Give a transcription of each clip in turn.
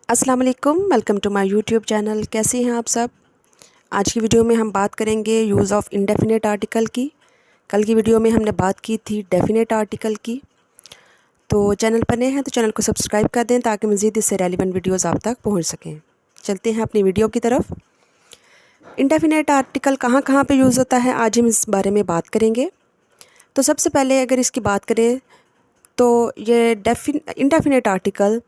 अस्सलाम वालेकुम, welcome to my YouTube channel. कैसे हैं आप सब। आज की वीडियो में हम बात करेंगे यूज़ ऑफ इंडेफिनेट आर्टिकल की। कल की वीडियो में हमने बात की थी डेफिनेट आर्टिकल की। तो चैनल पर नए हैं तो चैनल को सब्सक्राइब कर दें ताकि मज़ीद इससे रेलिवेंट वीडियोस आप तक पहुंच सकें। चलते हैं अपनी वीडियो की तरफ। इंडेफिनेट आर्टिकल कहाँ कहाँ पे यूज़ होता है, आज हम इस बारे में बात करेंगे। तो सबसे पहले अगर इसकी बात करें तो ये इंडेफिनेट आर्टिकल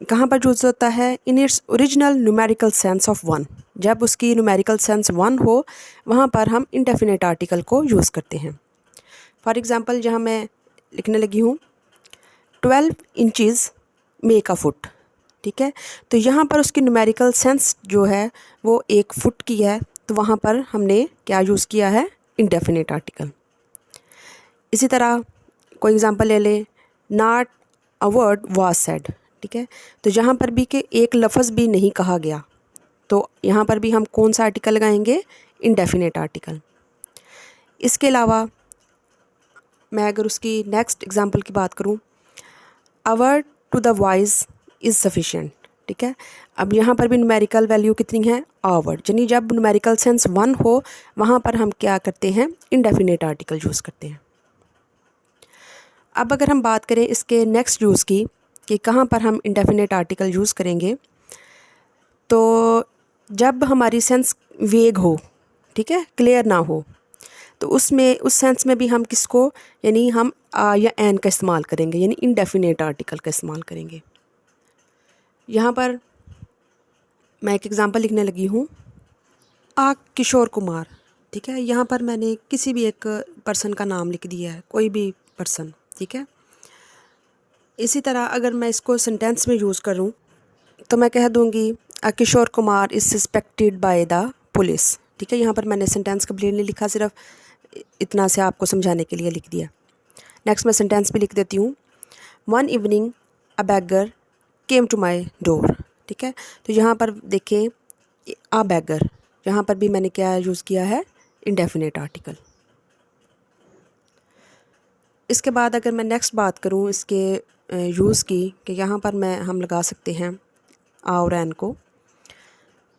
कहाँ पर यूज़ होता है, in its original numerical sense of one. जब उसकी न्यूमेरिकल सेंस वन हो वहाँ पर हम इंडेफिनेट आर्टिकल को यूज़ करते हैं। फॉर एग्ज़ाम्पल जहाँ मैं लिखने लगी हूँ 12 इंचज़ मेक अ फुट, ठीक है। तो यहाँ पर उसकी न्यूमेरिकल सेंस जो है वो 1 फुट की है, तो वहाँ पर हमने क्या यूज़ किया है, इंडेफिनेट आर्टिकल। इसी तरह कोई एग्ज़ाम्पल ले लें, not a word was said, ठीक है। तो जहाँ पर भी कि एक लफ्ज़ भी नहीं कहा गया, तो यहाँ पर भी हम कौन सा आर्टिकल लगाएंगे, इंडेफिनेट आर्टिकल। इसके अलावा मैं अगर उसकी नेक्स्ट एग्जांपल की बात करूँ, a word to the voice is sufficient, ठीक है। अब यहाँ पर भी न्यूमेरिकल वैल्यू कितनी है, अ वर्ड, यानी जब न्यूमेरिकल सेंस 1 हो वहाँ पर हम क्या करते हैं, इंडेफिनेट आर्टिकल यूज़ करते हैं। अब अगर हम बात करें इसके नेक्स्ट यूज़ की कि कहाँ पर हम इंडेफिनेट आर्टिकल यूज़ करेंगे, तो जब हमारी सेंस वेग हो, ठीक है, क्लियर ना हो, तो उसमें उस सेंस में भी हम किसको, यानी हम आ या एन का इस्तेमाल करेंगे, यानी इंडेफिनेट आर्टिकल का इस्तेमाल करेंगे। यहाँ पर मैं एक एग्ज़ाम्पल लिखने लगी हूँ, आ किशोर कुमार, ठीक है। यहाँ पर मैंने किसी भी एक पर्सन का नाम लिख दिया है, कोई भी पर्सन, ठीक है। इसी तरह अगर मैं इसको सेंटेंस में यूज़ करूँ तो मैं कह दूँगी Kishore Kumar is suspected by the police, ठीक है। यहाँ पर मैंने सेंटेंस कंप्लीट नहीं लिखा, सिर्फ इतना से आपको समझाने के लिए लिख दिया। नेक्स्ट मैं सेंटेंस भी लिख देती हूँ, one evening a beggar came to my door, ठीक है। तो यहाँ पर देखें अ बैगर, यहाँ पर भी मैंने क्या यूज़ किया है, इंडेफिनेट आर्टिकल। इसके बाद अगर मैं नेक्स्ट बात करूँ इसके यूज़ की, कि यहाँ पर हम लगा सकते हैं आ और एन को।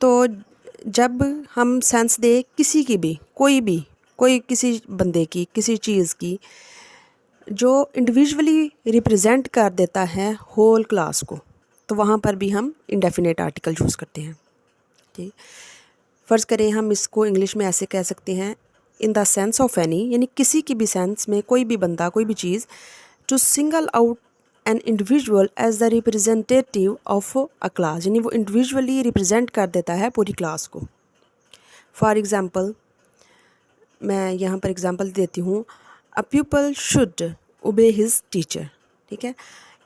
तो जब हम सेंस दे किसी की भी, कोई किसी बंदे की, किसी चीज़ की जो इंडिविजुअली रिप्रेजेंट कर देता है होल क्लास को, तो वहाँ पर भी हम इंडेफिनेट आर्टिकल यूज़ करते हैं, ठीक। फ़र्ज़ करें हम इसको इंग्लिश में ऐसे कह सकते हैं, in the sense of any, यानी किसी की भी सेंस में, कोई भी बंदा, कोई भी चीज़, to single out an individual as the representative of a class, यानी वो इंडिविजुअली रिप्रेजेंट कर देता है पूरी क्लास को। फॉर एग्ज़ाम्पल मैं यहाँ पर एग्ज़ाम्पल देती हूँ, अ पीपल शुड ओबे हिज टीचर, ठीक है।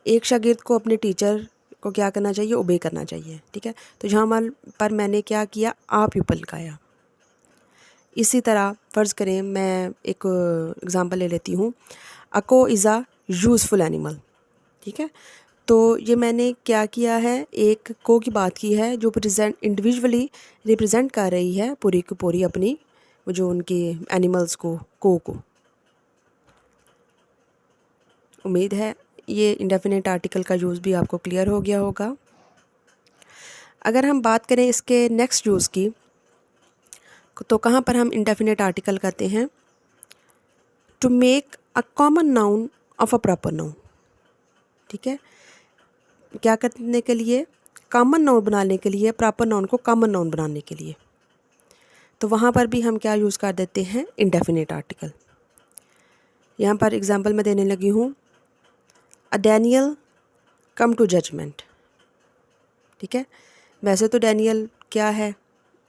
एक शागिर्द को अपने टीचर को क्या करना चाहिए, ओबे करना चाहिए, ठीक है। तो यहाँ पर मैंने क्या किया, आ पीपल लगाया। इसी तरह फ़र्ज़ करें मैं एक एग्ज़ाम्पल ले लेती हूँ, अ को इज़ अ यूज़फुल एनिमल, ठीक है। तो ये मैंने क्या किया है, एक को की बात की है जो इंडिविजुअली रिप्रेजेंट कर रही है पूरी की पूरी अपनी जो उनकी एनिमल्स को। उम्मीद है ये इंडेफिनेट आर्टिकल का यूज़ भी आपको क्लियर हो गया होगा। अगर हम बात करें इसके नेक्स्ट यूज़ की, तो कहाँ पर हम इंडेफिनेट आर्टिकल करते हैं, to make a common noun of a proper noun, ठीक है। क्या करने के लिए, कॉमन नाउन बनाने के लिए, प्रॉपर नाउन को कॉमन नाउन बनाने के लिए, तो वहाँ पर भी हम क्या यूज़ कर देते हैं, इंडेफिनेट आर्टिकल। यहाँ पर एग्ज़ाम्पल मैं देने लगी हूँ, अ डैनियल कम टू जजमेंट, ठीक है। वैसे तो डैनियल क्या है,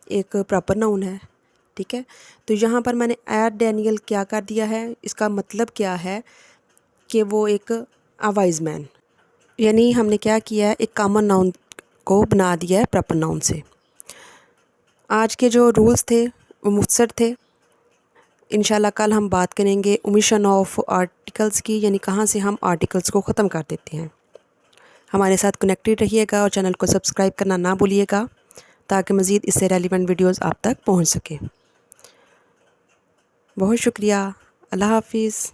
एक प्रॉपर नाउन है, ठीक है। तो यहाँ पर मैंने एट डैनियल क्या कर दिया है, इसका मतलब क्या है कि वो एक वाइज मैन, यानी हमने क्या किया है, एक कॉमन नाउन को बना दिया है प्रॉपर नाउन से। आज के जो रूल्स थे वो मुख्तसर थे। इंशाल्लाह कल हम बात करेंगे ओमिशन ऑफ आर्टिकल्स की, यानी कहाँ से हम आर्टिकल्स को ख़त्म कर देते हैं। हमारे साथ कनेक्टेड रहिएगा और चैनल को सब्सक्राइब करना ना भूलिएगा ताकि मज़ीद इससे रेलिवेंट वीडियोस आप तक पहुंच सकें। बहुत शुक्रिया, अल्लाह हाफिज़।